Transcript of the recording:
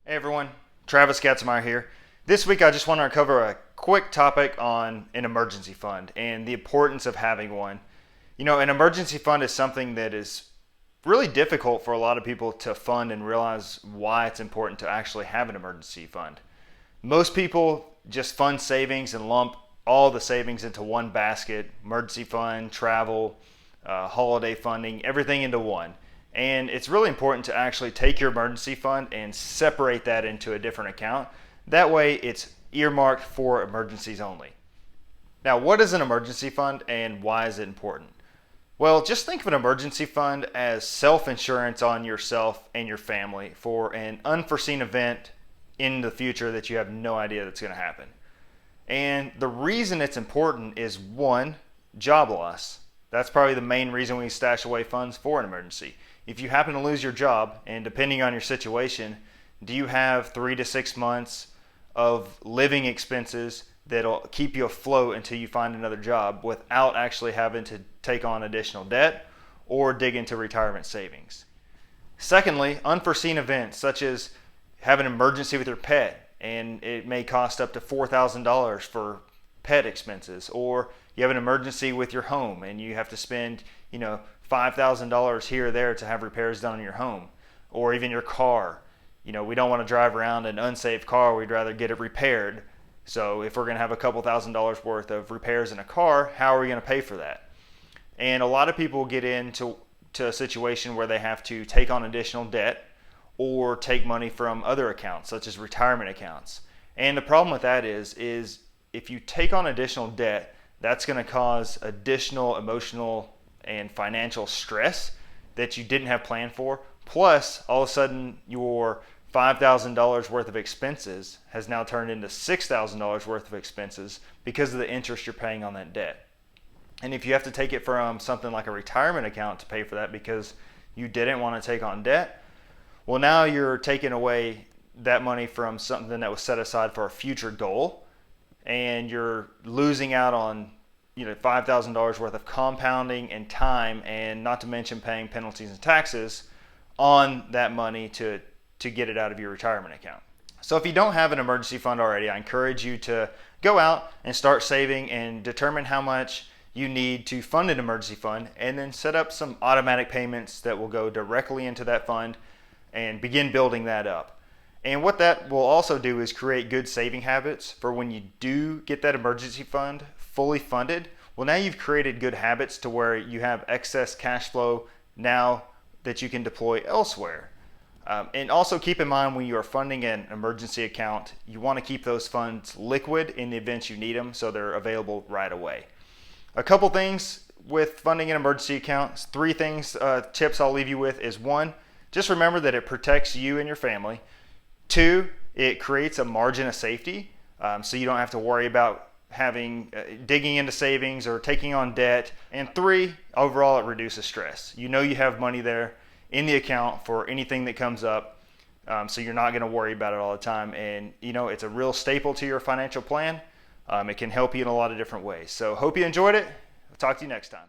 Hey everyone, Travis Katzenmeyer here. This week I just want to cover a quick topic on an emergency fund and the importance of having one. You know, an emergency fund is something that is really difficult for a lot of people to fund and realize why it's important to actually have an emergency fund. Most people just fund savings and lump all the savings into one basket: emergency fund, travel, holiday funding, everything into one. And it's really important to actually take your emergency fund and separate that into a different account. That way it's earmarked for emergencies only. Now, what is an emergency fund and why is it important? Well, just think of an emergency fund as self-insurance on yourself and your family for an unforeseen event in the future that you have no idea that's going to happen. And the reason it's important is, one, job loss. That's probably the main reason we stash away funds for an emergency. If you happen to lose your job, and depending on your situation, do you have 3 to 6 months of living expenses that'll keep you afloat until you find another job without actually having to take on additional debt or dig into retirement savings? Secondly, unforeseen events such as have an emergency with your pet, and it may cost up to $4,000 for pet expenses, or you have an emergency with your home and you have to spend, $5,000 here or there to have repairs done on your home, or even your car. We don't want to drive around an unsafe car. We'd rather get it repaired. So if we're going to have a couple $1,000s worth of repairs in a car, how are we going to pay for that? And a lot of people get into a situation where they have to take on additional debt or take money from other accounts, such as retirement accounts. And the problem with that is if you take on additional debt, that's going to cause additional emotional and financial stress that you didn't have planned for. Plus, all of a sudden, your $5,000 worth of expenses has now turned into $6,000 worth of expenses because of the interest you're paying on that debt. And if you have to take it from something like a retirement account to pay for that because you didn't want to take on debt, well, now you're taking away that money from something that was set aside for a future goal, and you're losing out on $5,000 worth of compounding and time, and not to mention paying penalties and taxes on that money to get it out of your retirement account. So if you don't have an emergency fund already, I encourage you to go out and start saving and determine how much you need to fund an emergency fund, and then set up some automatic payments that will go directly into that fund and begin building that up. And what that will also do is create good saving habits for when you do get that emergency fund fully funded. Well, now you've created good habits to where you have excess cash flow now that you can deploy elsewhere. And also keep in mind, when you are funding an emergency account, you want to keep those funds liquid in the event you need them, so they're available right away. A couple things with funding an emergency account, 3 things, tips I'll leave you with is: 1, just remember that it protects you and your family. 2, it creates a margin of safety, so you don't have to worry about digging into savings or taking on debt. And 3, overall, it reduces stress. You have money there in the account for anything that comes up, so you're not going to worry about it all the time. And it's a real staple to your financial plan. It can help you in a lot of different ways. So hope you enjoyed it. I'll talk to you next time.